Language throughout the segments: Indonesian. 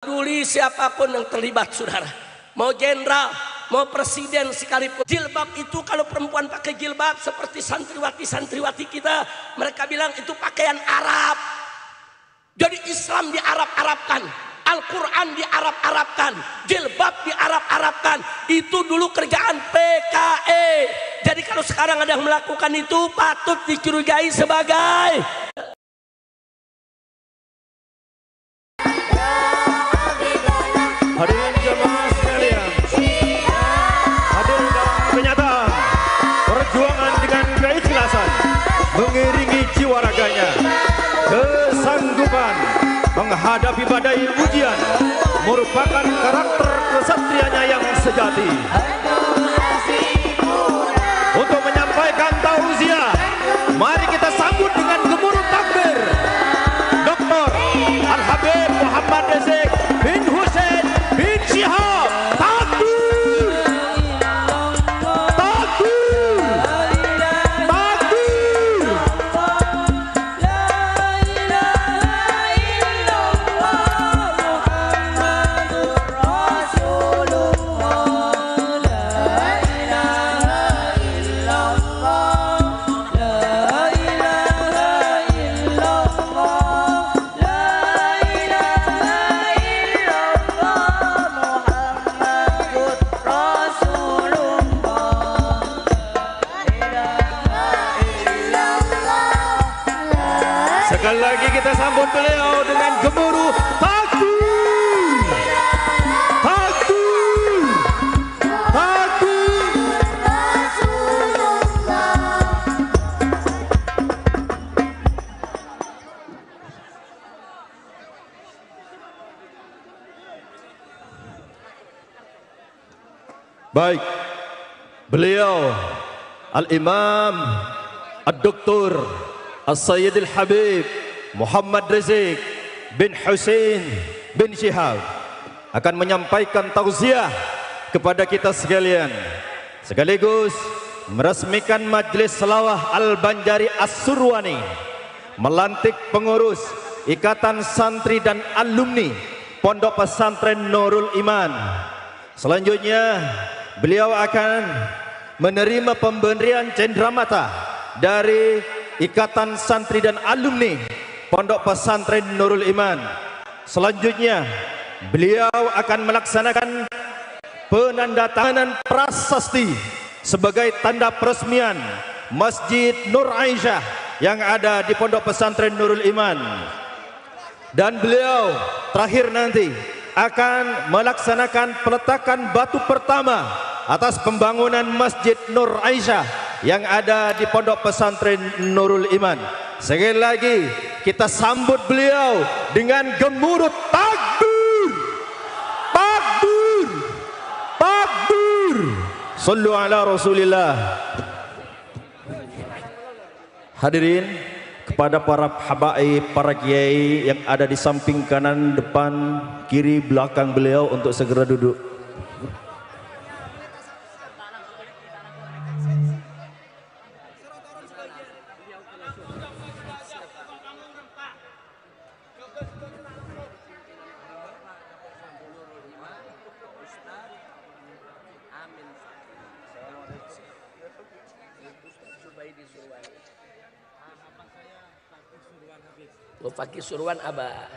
peduli siapapun yang terlibat, saudara, mau jenderal, mau presiden sekalipun. Jilbab itu kalau perempuan pakai jilbab seperti santriwati kita, mereka bilang itu pakaian Arab. Jadi Islam di Arab-Arabkan, Al-Quran di Arab-Arabkan, jilbab di Arab-Arabkan. Itu dulu kerjaan PKE. Jadi kalau sekarang ada yang melakukan itu patut dicurigai sebagai hadirin jemaah sekalian, hadir dalam kenyataan perjuangan dengan keikhlasan, mengiringi jiwa raganya, kesanggupan menghadapi badai ujian, merupakan karakter kesatrianya yang sejati. Untuk menyampaikan tausiah, mari kita sambut dengan gemuruh takbir Dr. Al-Habib Muhammad Rizik bin Hussein bin Syihab. Takbir! Takbir! Takbir! Sekali lagi kita sambut beliau dengan gemuruh takbir, takbir, takbir. Baik, beliau Al-Imam Ad-Doktor As-Sayyid Al-Habib Muhammad Rizik bin Hussein bin Syihab akan menyampaikan tausiah kepada kita sekalian, sekaligus meresmikan Majlis Selawah Al-Banjari As-Surwani, melantik pengurus Ikatan Santri dan Alumni Pondok Pesantren Nurul Iman. Selanjutnya beliau akan menerima pemberian cenderamata dari Ikatan Santri dan Alumni Pondok Pesantren Nurul Iman. Selanjutnya beliau akan melaksanakan penandatanganan prasasti sebagai tanda peresmian Masjid Nur Aisyah yang ada di Pondok Pesantren Nurul Iman. Dan beliau terakhir nanti akan melaksanakan peletakan batu pertama atas pembangunan Masjid Nur Aisyah yang ada di Pondok Pesantren Nurul Iman. Sekali lagi kita sambut beliau dengan gemuruh takbir, takbir, takbir. Sallu ala Rasulillah. Hadirin, kepada para habaib, para kiai yang ada di samping kanan, depan, kiri, belakang beliau untuk segera duduk. Fakih Surwan Abah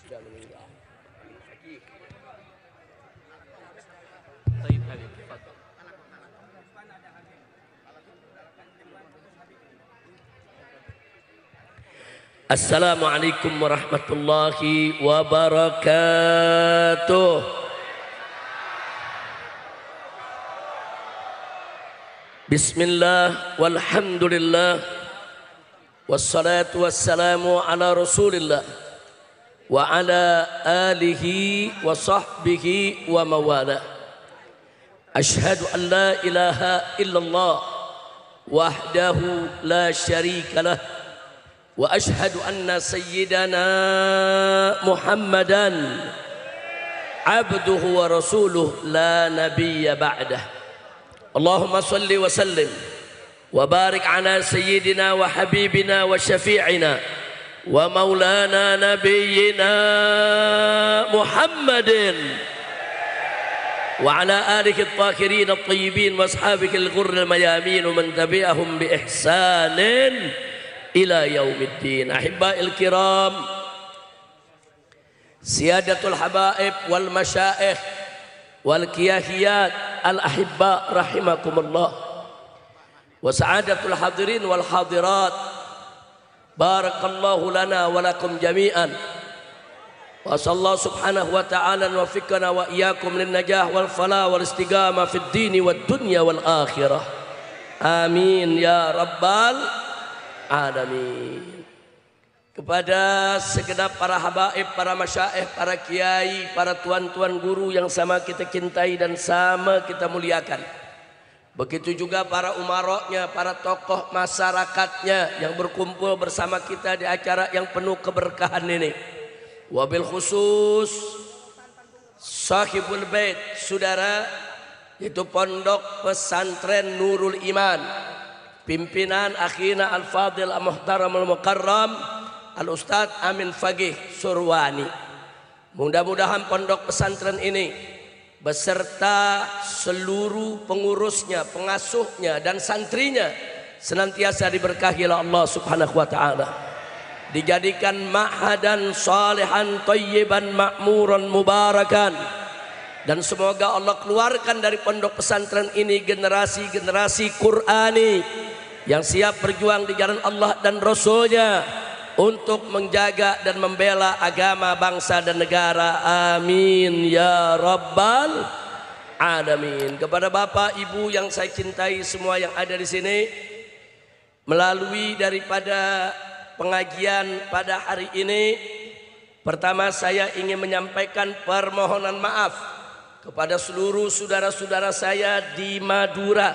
sudah meninggal. Assalamualaikum warahmatullahi wabarakatuh. Bismillah walhamdulillah wassalatu wassalamu ala Rasulillah wa ala alihi wa sahbihi wa mawala. Ashhadu an la ilaha illallah wahdahu la syarika lah wa ashhadu anna sayyidana Muhammadan abduhu wa rasuluh la nabiyya ba'dah. Allahumma salli wa sallim wa barik ala sayyidina wa habibina wa syafi'ina ومولانا نبينا محمد وعلى آله الطاهرين الطيبين وأصحابه الغر الميامين ومن تبعهم بإحسان إلى يوم الدين. أحبائي الكرام، سيادة الحبائب والمشائخ والكياهيات الأحباء رحمكم الله، وسعادة الحاضرين والحاضرات، بارك الله لنا ولكم جميعا، وأسأل الله سبحانه وتعالى أن يوفقنا وإياكم للنجاح والفلاح والاستقامة في الدين والدنيا والآخرة، آمين ya rabbal alamin. Kepada segenap para habaib, para masyaikh, para kiai, para tuan-tuan guru yang sama kita cintai dan sama kita muliakan. Begitu juga para umaroknya, para tokoh masyarakatnya yang berkumpul bersama kita di acara yang penuh keberkahan ini. Wabil khusus sahibul bait, saudara, itu Pondok Pesantren Nurul Iman, pimpinan akhina al-fadil al-muhtaram al-mukarram Al-Ustadz Amin Fagih Surwani. Mudah-mudahan pondok pesantren ini beserta seluruh pengurusnya, pengasuhnya dan santrinya senantiasa diberkahi oleh Allah Subhanahu wa taala. Dijadikan ma'hadan salihan thayyiban ma'muran mubarakan. Dan semoga Allah keluarkan dari pondok pesantren ini generasi-generasi Qur'ani yang siap berjuang di jalan Allah dan Rasulnya untuk menjaga dan membela agama, bangsa dan negara, amin ya rabbal alamin. Kepada Bapak Ibu yang saya cintai semua yang ada di sini, melalui daripada pengajian pada hari ini, pertama saya ingin menyampaikan permohonan maaf kepada seluruh saudara-saudara saya di Madura,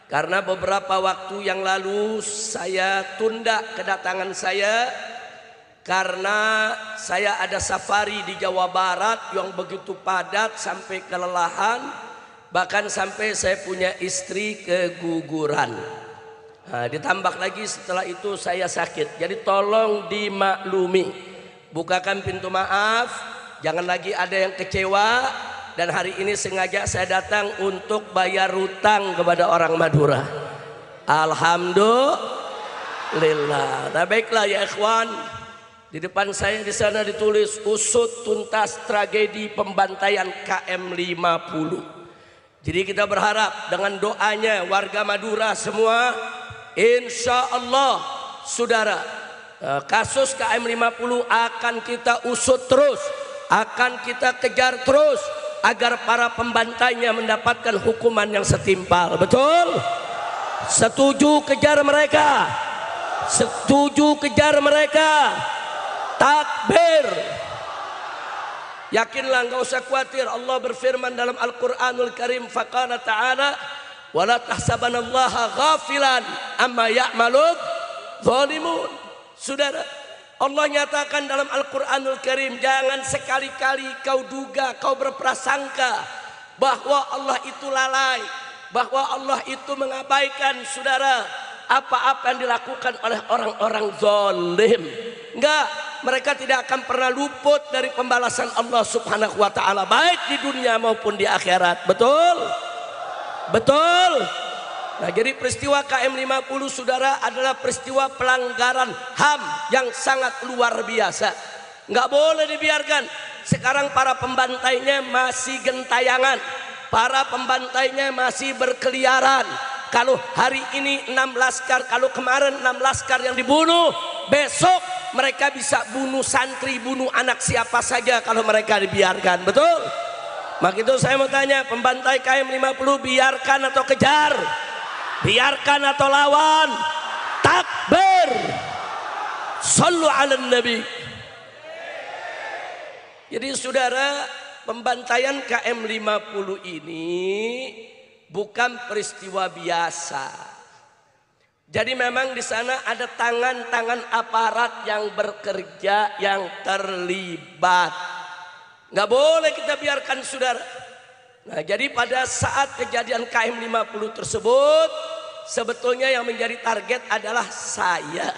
karena beberapa waktu yang lalu saya tunda kedatangan saya karena saya ada safari di Jawa Barat yang begitu padat sampai kelelahan, bahkan sampai saya punya istri keguguran. Nah, ditambah lagi setelah itu saya sakit, jadi tolong dimaklumi, bukakan pintu maaf, jangan lagi ada yang kecewa. Dan hari ini sengaja saya datang untuk bayar hutang kepada orang Madura. Alhamdulillah. Nah, baiklah ya ikhwan, di depan saya di sana ditulis usut tuntas tragedi pembantaian KM 50. Jadi kita berharap dengan doanya warga Madura semua, insya Allah saudara, kasus KM 50 akan kita usut terus, akan kita kejar terus, agar para pembantainya mendapatkan hukuman yang setimpal. Betul? Setuju kejar mereka? Setuju kejar mereka? Takbir. Yakinlah, enggak usah khawatir. Allah berfirman dalam Al-Qur'anul Karim, faqala ta'ala wala tahsabanallaha ghafilan amma ya'malud zalimun. Saudara, Allah nyatakan dalam Al-Quranul Karim, jangan sekali-kali kau duga, kau berprasangka bahwa Allah itu lalai, bahwa Allah itu mengabaikan saudara apa-apa yang dilakukan oleh orang-orang zalim. Enggak, mereka tidak akan pernah luput dari pembalasan Allah Subhanahu wa taala, baik di dunia maupun di akhirat. Betul? Betul? Nah, jadi peristiwa KM 50 saudara adalah peristiwa pelanggaran HAM yang sangat luar biasa. Nggak boleh dibiarkan. Sekarang para pembantainya masih gentayangan, para pembantainya masih berkeliaran. Kalau hari ini 6 laskar, kalau kemarin 6 laskar yang dibunuh, besok mereka bisa bunuh santri, bunuh anak siapa saja kalau mereka dibiarkan. Betul? Maka itu saya mau tanya, pembantai KM 50 biarkan atau kejar? Biarkan atau lawan? Takbir. Sallu ala nabi. Jadi saudara, pembantaian KM 50 ini bukan peristiwa biasa. Jadi memang di sana ada tangan-tangan aparat yang bekerja, yang terlibat. Nggak boleh kita biarkan saudara. Nah, jadi pada saat kejadian KM 50 tersebut, sebetulnya yang menjadi target adalah saya.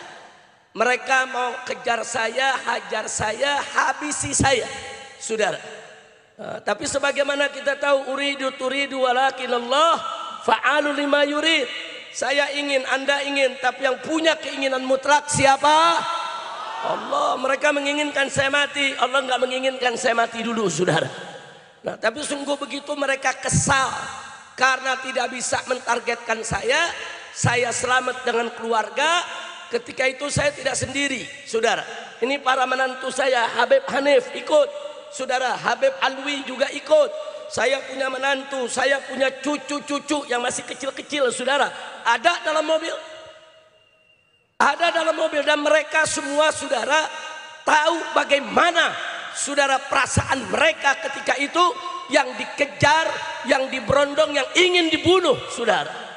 Mereka mau kejar saya, hajar saya, habisi saya, saudara. Tapi sebagaimana kita tahu, uridu turidu walakinallah fa'alu lima yurid. Saya ingin, Anda ingin, tapi yang punya keinginan mutlak siapa? Allah. Mereka menginginkan saya mati, Allah nggak menginginkan saya mati dulu, saudara. Nah, tapi sungguh begitu mereka kesal karena tidak bisa mentargetkan saya selamat dengan keluarga. Ketika itu saya tidak sendiri, saudara. Ini para menantu saya, Habib Hanif ikut, saudara. Habib Alwi juga ikut. Saya punya menantu, saya punya cucu-cucu yang masih kecil-kecil, saudara. Ada dalam mobil. Ada dalam mobil, dan mereka semua, saudara, tahu bagaimana, saudara, perasaan mereka ketika itu, yang dikejar, yang diberondong, yang ingin dibunuh, saudara.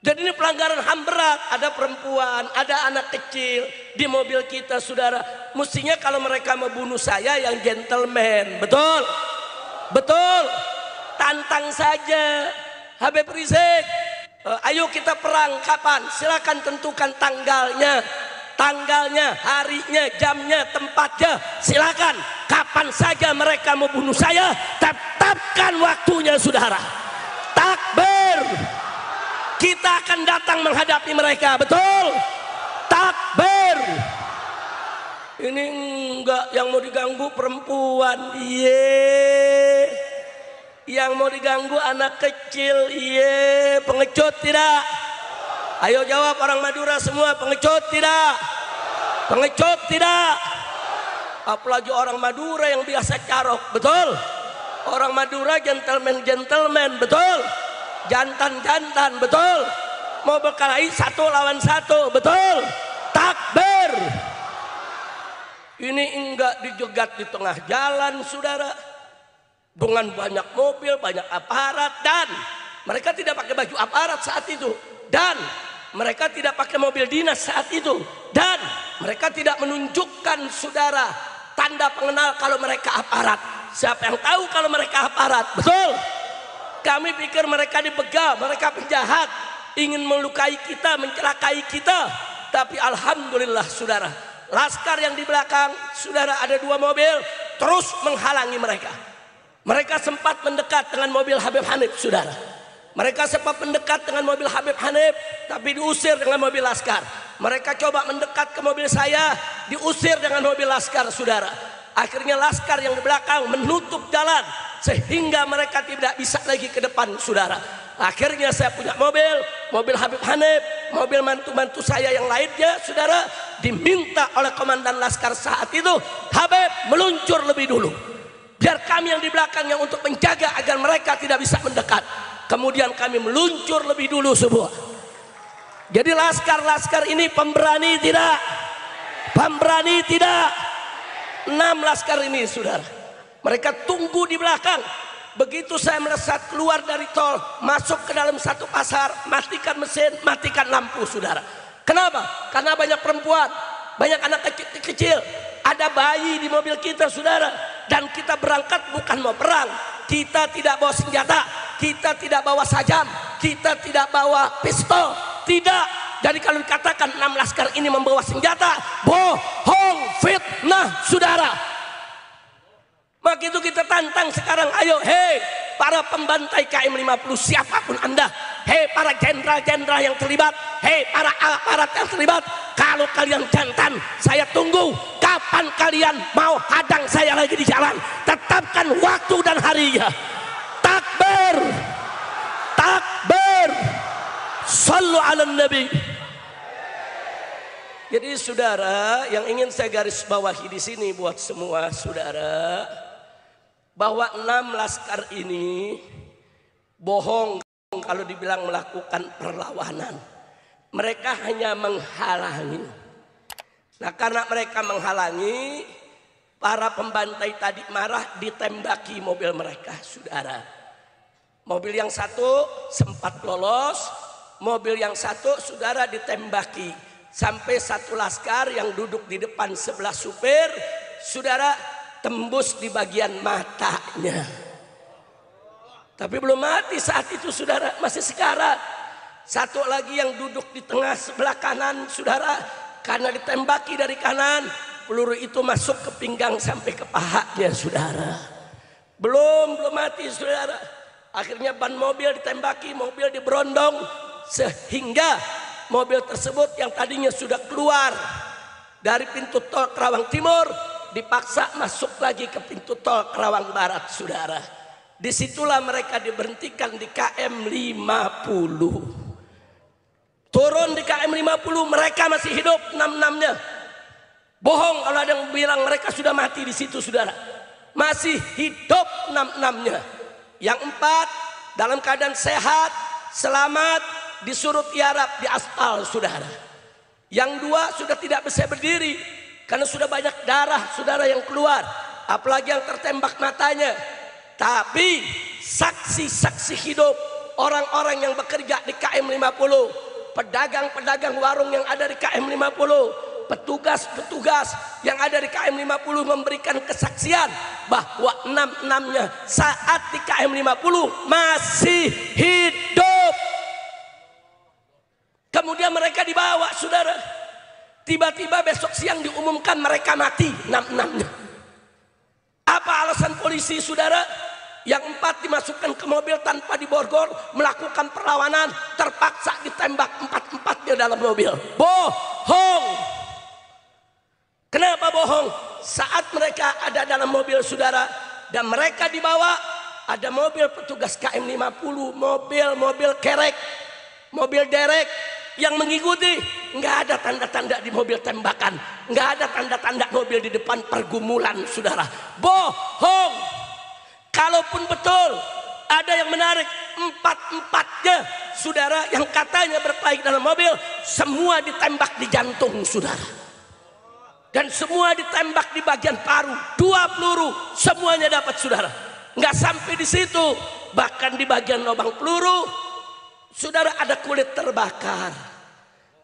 Jadi ini pelanggaran HAM berat. Ada perempuan, ada anak kecil di mobil kita, saudara. Mestinya kalau mereka membunuh saya yang gentleman, betul? Betul. Tantang saja Habib Rizik. Ayo kita perang, kapan? Silakan tentukan tanggalnya, harinya, jamnya, tempatnya. Silakan. Kapan saja mereka membunuh saya, tetapkan waktunya, saudara. Takbir. Kita akan datang menghadapi mereka, betul? Takbir. Ini enggak, yang mau diganggu perempuan, iye. Yang mau diganggu anak kecil, iye. Pengecut tidak? Ayo jawab orang Madura semua, pengecut tidak? Pengecut tidak? Apalagi orang Madura yang biasa carok, betul? Orang Madura gentleman, betul? Jantan-jantan, betul? Mau berkelahi 1 lawan 1, betul? Takbir. Ini enggak dijegat di tengah jalan, saudara, dengan banyak mobil, banyak aparat, dan mereka tidak pakai baju aparat saat itu, dan mereka tidak pakai mobil dinas saat itu, dan mereka tidak menunjukkan, saudara, tanda pengenal kalau mereka aparat. Siapa yang tahu kalau mereka aparat, betul? Kami pikir mereka dibegal, mereka penjahat, ingin melukai kita, mencelakai kita. Tapi alhamdulillah, saudara, laskar yang di belakang, saudara, ada 2 mobil terus menghalangi mereka. Mereka sempat mendekat dengan mobil Habib Hanif, saudara. Mereka sempat mendekat dengan mobil Habib Hanif, tapi diusir dengan mobil laskar. Mereka coba mendekat ke mobil saya, diusir dengan mobil laskar, saudara. Akhirnya laskar yang di belakang menutup jalan sehingga mereka tidak bisa lagi ke depan, saudara. Akhirnya saya punya mobil Habib Hanif, mobil mantu-mantu saya yang lainnya, saudara, diminta oleh komandan laskar saat itu, Habib meluncur lebih dulu, biar kami yang di belakangnya untuk menjaga agar mereka tidak bisa mendekat. Kemudian kami meluncur lebih dulu semua. Jadi laskar-laskar ini pemberani tidak? Pemberani tidak? 6 laskar ini, saudara, mereka tunggu di belakang. Begitu saya melesat keluar dari tol, masuk ke dalam satu pasar, matikan mesin, matikan lampu, saudara. Kenapa? Karena banyak perempuan, banyak anak kecil, ada bayi di mobil kita, saudara. Dan kita berangkat bukan mau perang. Kita tidak bawa senjata, kita tidak bawa sajam, kita tidak bawa pistol, tidak. Jadi kalau dikatakan 6 laskar ini membawa senjata, bohong, fitnah, saudara. Begitu kita tantang sekarang, ayo, hei para pembantai KM50 siapapun Anda, hei para jenderal-jenderal yang terlibat, hei para aparat yang terlibat, kalau kalian jantan, saya tunggu kapan kalian mau hadang saya lagi di jalan. Tetapkan waktu dan harinya. Takbir, takbir, sallu ala nabi. Jadi saudara, yang ingin saya garis bawahi di sini buat semua saudara, bahwa 6 laskar ini bohong kalau dibilang melakukan perlawanan. Mereka hanya menghalangi. Nah, karena mereka menghalangi, para pembantai tadi marah, ditembaki mobil mereka, saudara. Mobil yang satu sempat lolos, mobil yang satu, saudara, ditembaki. Sampai 1 laskar yang duduk di depan sebelah supir, saudara, tembus di bagian matanya. Tapi belum mati saat itu, saudara, masih sekarat. Satu lagi yang duduk di tengah sebelah kanan, saudara, karena ditembaki dari kanan, peluru itu masuk ke pinggang sampai ke pahanya, saudara. Belum mati, saudara. Akhirnya ban mobil ditembaki, mobil diberondong, sehingga mobil tersebut yang tadinya sudah keluar dari pintu tol Kerawang Timur dipaksa masuk lagi ke pintu tol Kerawang Barat, saudara. Disitulah mereka diberhentikan di KM 50. Turun di KM 50, mereka masih hidup 6-6-nya. Bohong kalau ada yang bilang mereka sudah mati di situ, saudara. Masih hidup 6-6-nya. Yang 4 dalam keadaan sehat, selamat, disuruh tiarap di aspal, saudara. Yang 2 sudah tidak bisa berdiri karena sudah banyak darah, saudara, yang keluar. Apalagi yang tertembak matanya. Tapi saksi-saksi hidup, orang-orang yang bekerja di KM 50, pedagang-pedagang warung yang ada di KM 50, petugas-petugas yang ada di KM 50 memberikan kesaksian bahwa 6-6-nya saat di KM 50 masih hidup. Kemudian mereka dibawa, saudara. Tiba-tiba besok siang diumumkan mereka mati, 6-6-nya. Apa alasan polisi, saudara? Yang 4 dimasukkan ke mobil tanpa diborgol, melakukan perlawanan, terpaksa ditembak 4-4-nya dalam mobil. Bohong. Kenapa bohong? Saat mereka ada dalam mobil, saudara, dan mereka dibawa, ada mobil petugas KM 50, mobil kerek, mobil derek yang mengikuti. Nggak ada tanda-tanda di mobil tembakan, nggak ada tanda-tanda mobil di depan pergumulan, saudara. Bohong. Kalaupun betul ada yang menarik 4-4-nya, saudara, yang katanya berkelahi dalam mobil, semua ditembak di jantung, saudara. Dan semua ditembak di bagian paru, 2 peluru, semuanya dapat, saudara. Nggak sampai di situ, bahkan di bagian lubang peluru, saudara, ada kulit terbakar.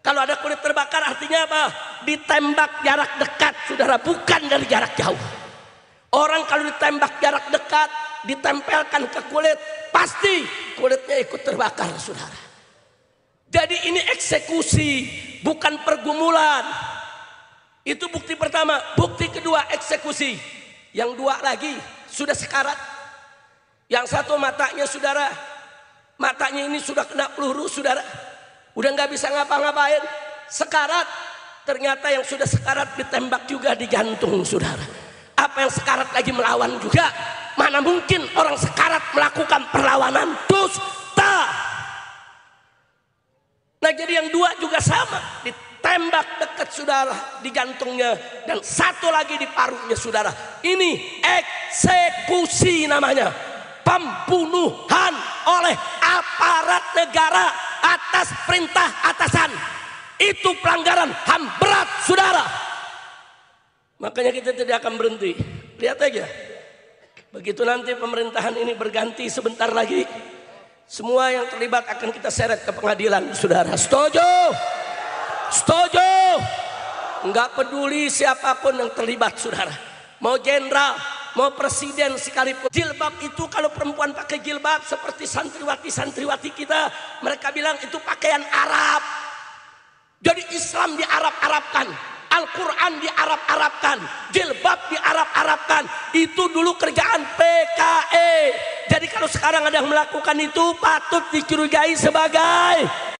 Kalau ada kulit terbakar artinya apa? Ditembak jarak dekat, saudara, bukan dari jarak jauh. Orang kalau ditembak jarak dekat, ditempelkan ke kulit, pasti kulitnya ikut terbakar, saudara. Jadi ini eksekusi, bukan pergumulan. Itu bukti pertama. Bukti kedua, eksekusi. Yang 2 lagi sudah sekarat. Yang 1 matanya, saudara, matanya ini sudah kena peluru, saudara. Udah nggak bisa ngapa-ngapain, sekarat. Ternyata yang sudah sekarat ditembak juga di jantung, saudara. Apa yang sekarat lagi melawan juga? Mana mungkin orang sekarat melakukan perlawanan, dusta. Nah, jadi yang 2 juga sama, ditembak dekat, saudara, di jantungnya, dan 1 lagi di parunya, saudara. Ini eksekusi namanya, pembunuhan oleh aparat negara atas perintah atasan. Itu pelanggaran HAM berat, saudara. Makanya kita tidak akan berhenti. Lihat aja, begitu nanti pemerintahan ini berganti sebentar lagi, semua yang terlibat akan kita seret ke pengadilan, saudara. Setuju? Setuju? Enggak peduli siapapun yang terlibat, saudara. Mau jenderal, mau presiden sekalipun. Jilbab itu, kalau perempuan pakai jilbab seperti santriwati kita, mereka bilang itu pakaian Arab. Jadi Islam di Arab-Arabkan, Al-Quran di Arab-Arabkan, jilbab di Arab-Arabkan. Itu dulu kerjaan PKI. Jadi kalau sekarang ada yang melakukan itu, patut dicurigai sebagai